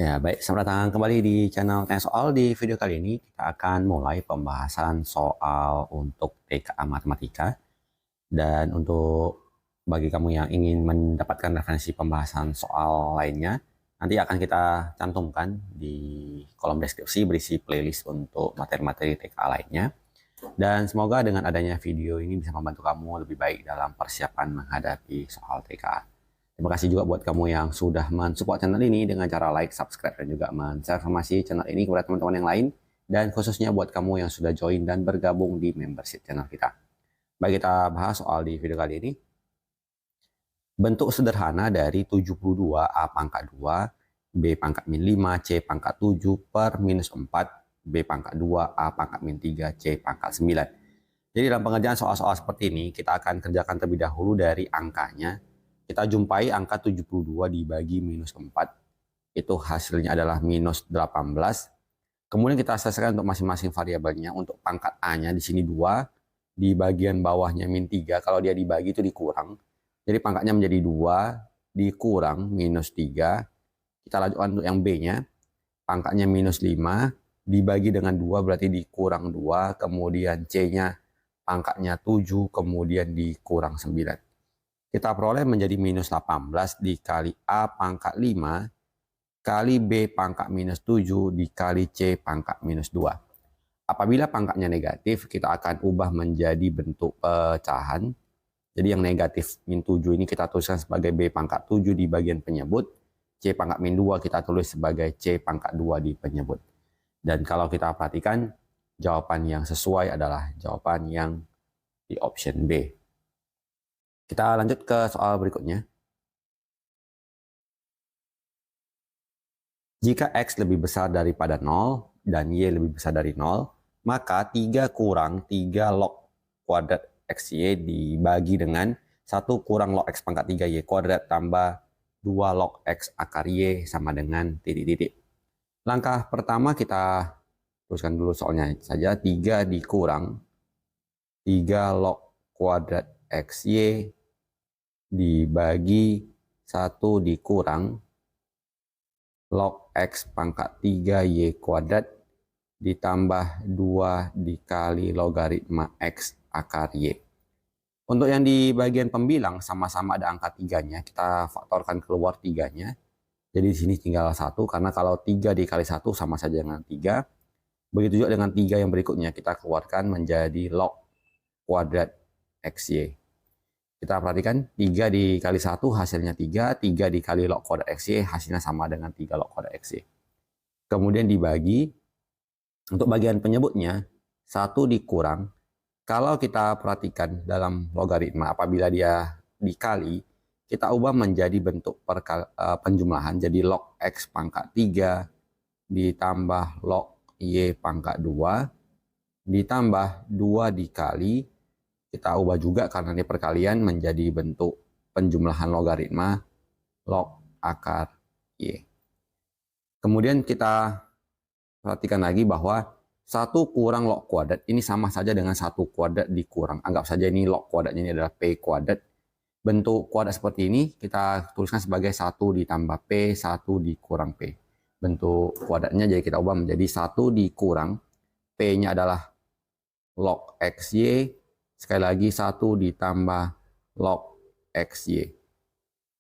Ya, baik. Selamat datang kembali di channel Tanya Soal. Di video kali ini kita akan mulai pembahasan soal untuk TKA Matematika. Dan untuk bagi kamu yang ingin mendapatkan referensi pembahasan soal lainnya, nanti akan kita cantumkan di kolom deskripsi berisi playlist untuk materi-materi TKA lainnya. Dan semoga dengan adanya video ini bisa membantu kamu lebih baik dalam persiapan menghadapi soal TKA. Terima kasih juga buat kamu yang sudah mensupport channel ini dengan cara like, subscribe, dan juga men-share informasi channel ini kepada teman-teman yang lain. Dan khususnya buat kamu yang sudah join dan bergabung di membership channel kita. Baik, kita bahas soal di video kali ini. Bentuk sederhana dari 72 A pangkat 2, B pangkat min 5, C pangkat 7 per minus 4, B pangkat 2, A pangkat min 3, C pangkat 9. Jadi dalam pengerjaan soal-soal seperti ini, kita akan kerjakan terlebih dahulu dari angkanya. Kita jumpai angka 72 dibagi minus 4. Itu hasilnya adalah minus 18. Kemudian kita selesaikan untuk masing-masing variabelnya. Untuk pangkat A-nya di sini 2. Di bagian bawahnya min 3. Kalau dia dibagi itu dikurang. Jadi pangkatnya menjadi 2 dikurang minus 3. Kita lanjutkan untuk yang B-nya. Pangkatnya minus 5. Dibagi dengan 2 berarti dikurang 2. Kemudian C-nya pangkatnya 7. Kemudian dikurang 9. Kita peroleh menjadi minus 18 dikali A pangkat 5 kali B pangkat minus 7 dikali C pangkat minus 2. Apabila pangkatnya negatif, kita akan ubah menjadi bentuk pecahan. Jadi yang negatif min 7 ini kita tuliskan sebagai B pangkat 7 di bagian penyebut. C pangkat min 2 kita tulis sebagai C pangkat 2 di penyebut. Dan kalau kita perhatikan, jawaban yang sesuai adalah jawaban yang di option B. Kita lanjut ke soal berikutnya. Jika X lebih besar daripada 0 dan Y lebih besar dari 0, maka 3 kurang 3 log kuadrat XY dibagi dengan 1 kurang log X pangkat 3Y kuadrat tambah 2 log X akar Y sama dengan titik-titik. Langkah pertama kita teruskan dulu soalnya saja. 3 dikurang 3 log kuadrat XY dibagi 1 dikurang log X pangkat 3Y kuadrat ditambah 2 dikali logaritma X akar Y. Untuk yang di bagian pembilang sama-sama ada angka 3-nya, kita faktorkan keluar 3-nya. Jadi di sini tinggal 1, karena kalau 3 dikali 1 sama saja dengan 3. Begitu juga dengan 3 yang berikutnya, kita keluarkan menjadi log kuadrat XY. Kita perhatikan 3 dikali 1 hasilnya 3, 3 dikali log kuadrat XY hasilnya sama dengan 3 log kuadrat XY. Kemudian dibagi, untuk bagian penyebutnya 1 dikurang, kalau kita perhatikan dalam logaritma apabila dia dikali, kita ubah menjadi bentuk penjumlahan, jadi log X pangkat 3 ditambah log Y pangkat 2 ditambah 2 dikali, kita ubah juga karena ini perkalian menjadi bentuk penjumlahan logaritma log akar Y. Kemudian kita perhatikan lagi bahwa 1 kurang log kuadrat ini sama saja dengan 1 kuadrat dikurang. Anggap saja ini log kuadratnya ini adalah P kuadrat. Bentuk kuadrat seperti ini kita tuliskan sebagai 1 ditambah P, 1 dikurang P. Bentuk kuadratnya jadi kita ubah menjadi 1 dikurang P-nya adalah log XY. Sekali lagi 1 ditambah log XY.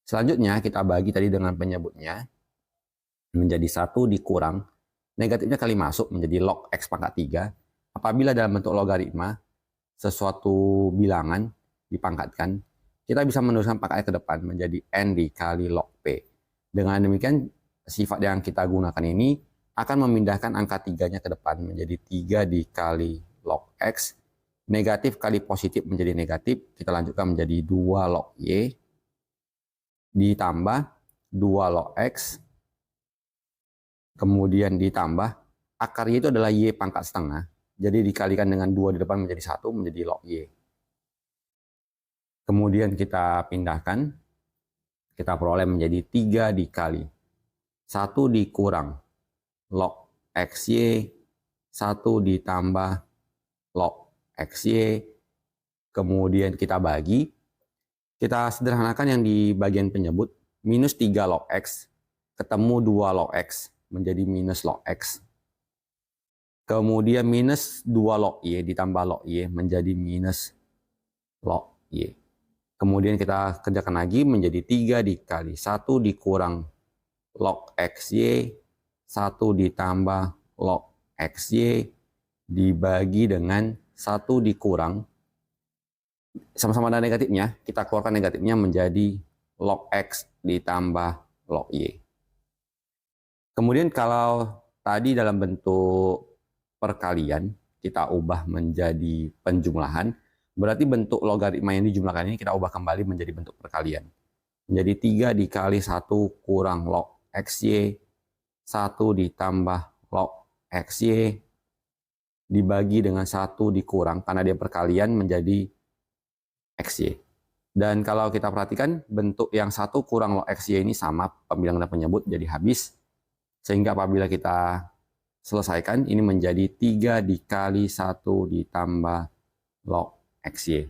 Selanjutnya kita bagi tadi dengan penyebutnya menjadi 1 dikurang, negatifnya kali masuk menjadi log X pangkat 3. Apabila dalam bentuk logaritma sesuatu bilangan dipangkatkan, kita bisa menuliskan pangkatnya ke depan menjadi N dikali log P. Dengan demikian sifat yang kita gunakan ini akan memindahkan angka 3-nya ke depan menjadi 3 dikali log X. Negatif kali positif menjadi negatif, kita lanjutkan menjadi 2 log Y ditambah 2 log X, kemudian ditambah akar Y itu adalah Y pangkat setengah, jadi dikalikan dengan 2 di depan menjadi 1 menjadi log Y. Kemudian kita pindahkan, kita peroleh menjadi 3 dikali 1 dikurang log XY, 1 ditambah log XY, kemudian kita bagi, kita sederhanakan yang di bagian penyebut, minus 3 log X, ketemu 2 log X menjadi minus log X. Kemudian minus 2 log Y ditambah log Y menjadi minus log Y. Kemudian kita kerjakan lagi menjadi 3 dikali 1 dikurang log XY, 1 ditambah log XY dibagi dengan 1 dikurang, sama-sama ada negatifnya, kita keluarkan negatifnya menjadi log X ditambah log Y. Kemudian kalau tadi dalam bentuk perkalian, kita ubah menjadi penjumlahan, berarti bentuk logaritma yang dijumlahkan ini kita ubah kembali menjadi bentuk perkalian. Menjadi 3 dikali 1 kurang log XY, 1 ditambah log XY, dibagi dengan 1 dikurang, karena dia perkalian menjadi XY. Dan kalau kita perhatikan, bentuk yang 1 kurang log XY ini sama pembilangan dan penyebut, jadi habis. Sehingga apabila kita selesaikan, ini menjadi 3 dikali 1 ditambah log XY.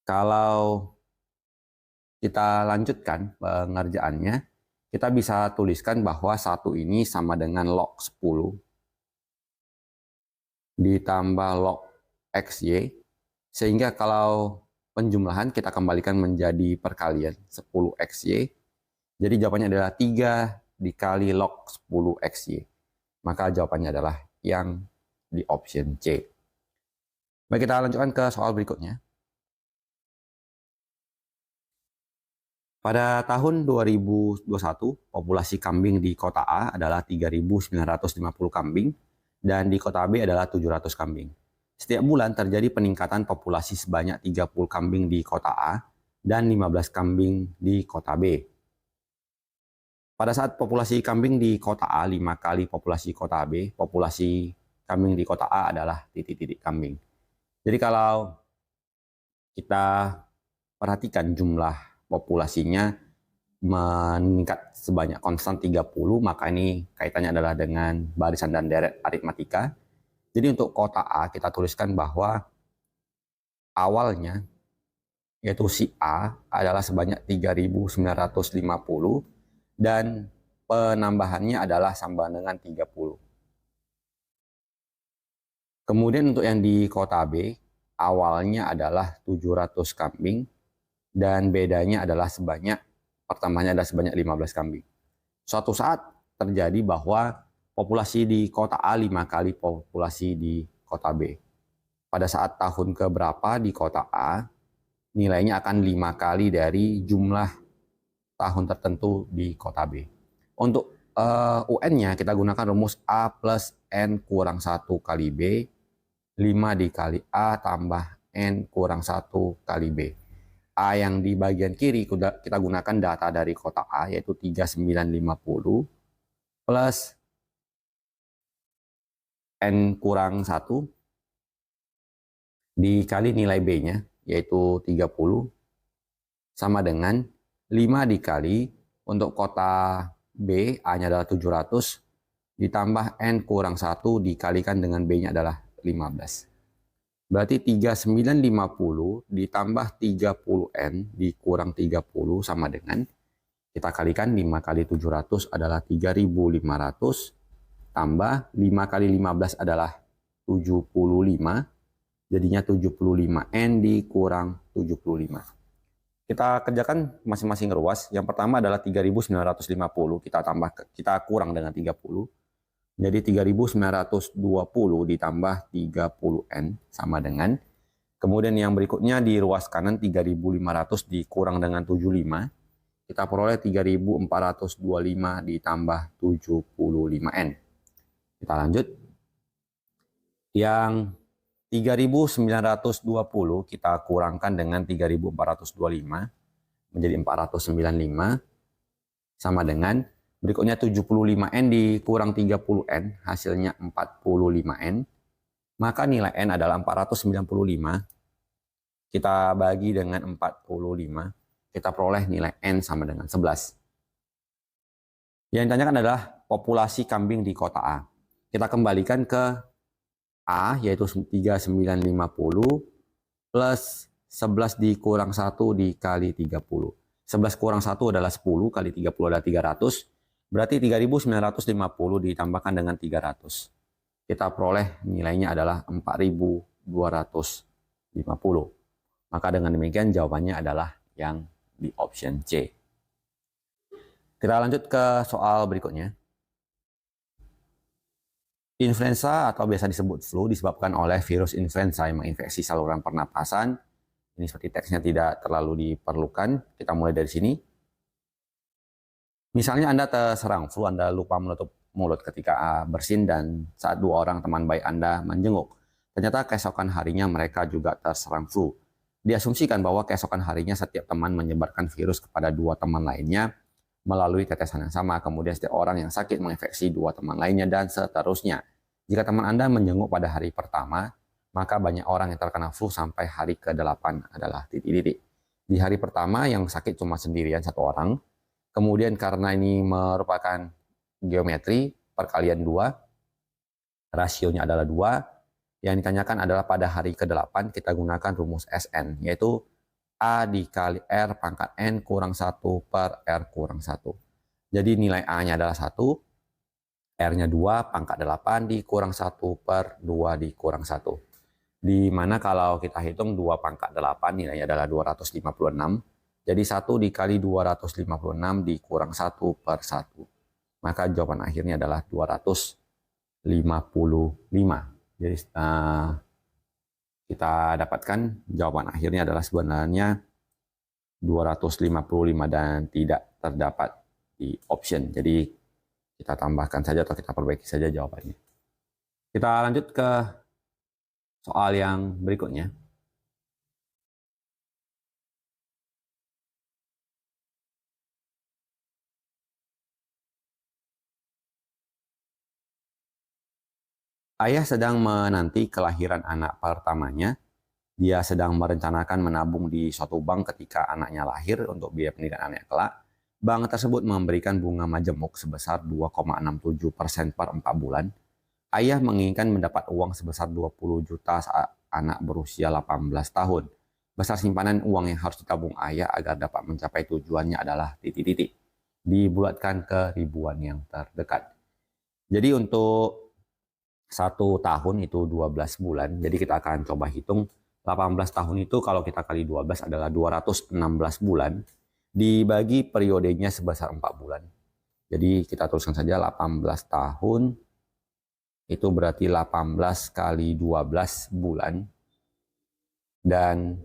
Kalau kita lanjutkan pengerjaannya, kita bisa tuliskan bahwa 1 ini sama dengan log 10 ditambah log XY. Sehingga kalau penjumlahan kita kembalikan menjadi perkalian 10 XY. Jadi jawabannya adalah 3 dikali log 10 XY. Maka jawabannya adalah yang di option C. Baik, kita lanjutkan ke soal berikutnya. Pada tahun 2021, populasi kambing di kota A adalah 3.950 kambing dan di kota B adalah 700 kambing. Setiap bulan terjadi peningkatan populasi sebanyak 30 kambing di kota A dan 15 kambing di kota B. Pada saat populasi kambing di kota A 5 kali populasi kota B, populasi kambing di kota A adalah titik-titik kambing. Jadi kalau kita perhatikan jumlah populasinya meningkat sebanyak konstan 30, maka ini kaitannya adalah dengan barisan dan deret aritmatika. Jadi untuk kota A kita tuliskan bahwa awalnya yaitu si A adalah sebanyak 3.950 dan penambahannya adalah sama dengan 30. Kemudian untuk yang di kota B, awalnya adalah 700 kambing dan bedanya adalah pertambahannya adalah sebanyak 15 kambing. Suatu saat terjadi bahwa populasi di kota A 5 kali populasi di kota B. Pada saat tahun keberapa di kota A, nilainya akan 5 kali dari jumlah tahun tertentu di kota B. Untuk UN-nya kita gunakan rumus A plus N kurang 1 kali B, 5 dikali A tambah N kurang 1 kali B. A yang di bagian kiri kita gunakan data dari kota A yaitu 3950 plus N kurang 1 dikali nilai B-nya yaitu 30 sama dengan 5 dikali untuk kota B, A-nya adalah 700 ditambah N kurang 1 dikalikan dengan B-nya adalah 15. Berarti 3950 ditambah 30N dikurang 30 sama dengan, kita kalikan 5 kali 700 adalah 3.500 tambah 5 kali 15 adalah 75, jadinya 75N dikurang 75. Kita kerjakan masing-masing ruas. Yang pertama adalah 3.950 kita kurang dengan 30. Jadi 3.920 ditambah 30N sama dengan. Kemudian yang berikutnya di ruas kanan 3.500 dikurang dengan 75. Kita peroleh 3.425 ditambah 75N. Kita lanjut. Yang 3.920 kita kurangkan dengan 3.425 menjadi 495 sama dengan berikutnya 75N dikurang 30N hasilnya 45N, maka nilai N adalah 495 kita bagi dengan 45 kita peroleh nilai N sama dengan 11. Yang ditanyakan adalah populasi kambing di kota A. Kita kembalikan ke A yaitu 3950 plus 11 dikurang 1 dikali 30. 11 kurang 1 adalah 10, kali 30 adalah 300. Berarti 3.950 ditambahkan dengan 300. Kita peroleh nilainya adalah 4.250. Maka dengan demikian jawabannya adalah yang di option C. Kita lanjut ke soal berikutnya. Influenza atau biasa disebut flu disebabkan oleh virus influenza yang menginfeksi saluran pernapasan. Ini seperti teksnya tidak terlalu diperlukan. Kita mulai dari sini. Misalnya Anda terserang flu, Anda lupa menutup mulut ketika bersin dan saat dua orang teman baik Anda menjenguk. Ternyata keesokan harinya mereka juga terserang flu. Diasumsikan bahwa keesokan harinya setiap teman menyebarkan virus kepada dua teman lainnya melalui tetesan yang sama. Kemudian setiap orang yang sakit menginfeksi dua teman lainnya dan seterusnya. Jika teman Anda menjenguk pada hari pertama, maka banyak orang yang terkena flu sampai hari ke-8 adalah titik-titik. Di hari pertama yang sakit cuma sendirian satu orang. Kemudian karena ini merupakan geometri perkalian 2, rasionya adalah 2. Yang ditanyakan adalah pada hari ke-8 kita gunakan rumus SN, yaitu A dikali R pangkat N kurang 1 per R kurang 1. Jadi nilai A-nya adalah 1, R-nya 2, pangkat 8 dikurang 1 per 2 dikurang 1. Di mana kalau kita hitung 2 pangkat 8 nilainya adalah 256. Jadi 1 dikali 256 dikurang 1 per 1. Maka jawaban akhirnya adalah 255. Jadi kita dapatkan jawaban akhirnya adalah sebenarnya 255 dan tidak terdapat di option. Jadi kita tambahkan saja atau kita perbaiki saja jawabannya. Kita lanjut ke soal yang berikutnya. Ayah sedang menanti kelahiran anak pertamanya. Dia sedang merencanakan menabung di suatu bank ketika anaknya lahir untuk biaya pendidikan anaknya kelak. Bank tersebut memberikan bunga majemuk sebesar 2,67% per 4 bulan. Ayah menginginkan mendapat uang sebesar 20 juta saat anak berusia 18 tahun. Besar simpanan uang yang harus ditabung ayah agar dapat mencapai tujuannya adalah titik-titik. Dibulatkan ke ribuan yang terdekat. Jadi untuk 1 tahun itu 12 bulan. Jadi kita akan coba hitung 18 tahun itu kalau kita kali 12 adalah 216 bulan. Dibagi periodenya sebesar 4 bulan. Jadi kita tuliskan saja 18 tahun itu berarti 18 kali 12 bulan. Dan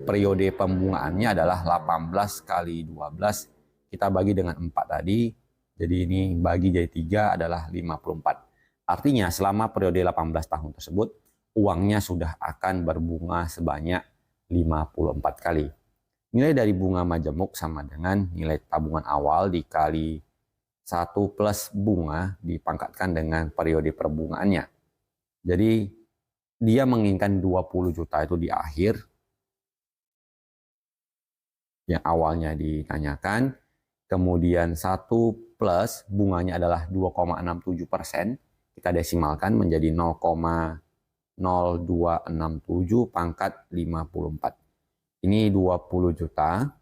periode pembungaannya adalah 18 kali 12. Kita bagi dengan 4 tadi. Jadi ini bagi jadi 3 adalah 54. Artinya selama periode 18 tahun tersebut, uangnya sudah akan berbunga sebanyak 54 kali. Nilai dari bunga majemuk sama dengan nilai tabungan awal dikali 1 plus bunga dipangkatkan dengan periode perbungaannya. Jadi dia menginginkan 20 juta itu di akhir. Yang awalnya ditanyakan. Kemudian 1 plus bunganya adalah 2,67%. Kita desimalkan menjadi 0,0267 pangkat 54. Ini 20 juta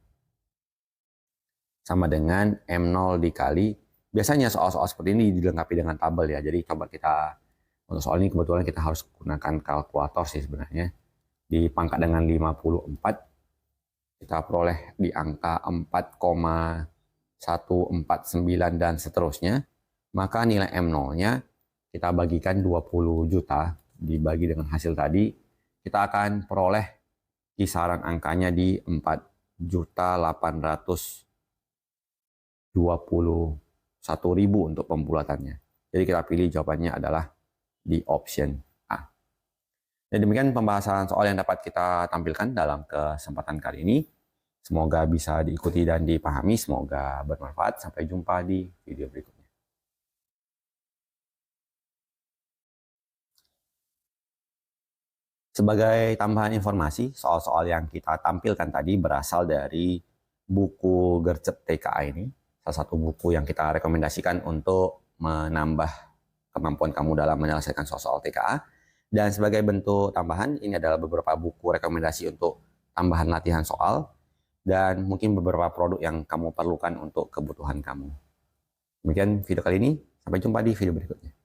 sama dengan M0 dikali. Biasanya soal-soal seperti ini dilengkapi dengan tabel ya. Jadi coba kita, untuk soal ini kebetulan kita harus gunakan kalkulator sih sebenarnya. Dipangkat dengan 54, kita peroleh di angka 4,149 dan seterusnya. Maka nilai M0-nya kita bagikan 20 juta dibagi dengan hasil tadi. Kita akan peroleh kisaran angkanya di 4.821.000 untuk pembulatannya. Jadi kita pilih jawabannya adalah di option A. Dan demikian pembahasan soal yang dapat kita tampilkan dalam kesempatan kali ini. Semoga bisa diikuti dan dipahami, semoga bermanfaat. Sampai jumpa di video berikutnya. Sebagai tambahan informasi, soal-soal yang kita tampilkan tadi berasal dari buku Gercep TKA ini. Salah satu buku yang kita rekomendasikan untuk menambah kemampuan kamu dalam menyelesaikan soal-soal TKA. Dan sebagai bentuk tambahan, ini adalah beberapa buku rekomendasi untuk tambahan latihan soal. dan mungkin beberapa produk yang kamu perlukan untuk kebutuhan kamu. Demikian video kali ini, sampai jumpa di video berikutnya.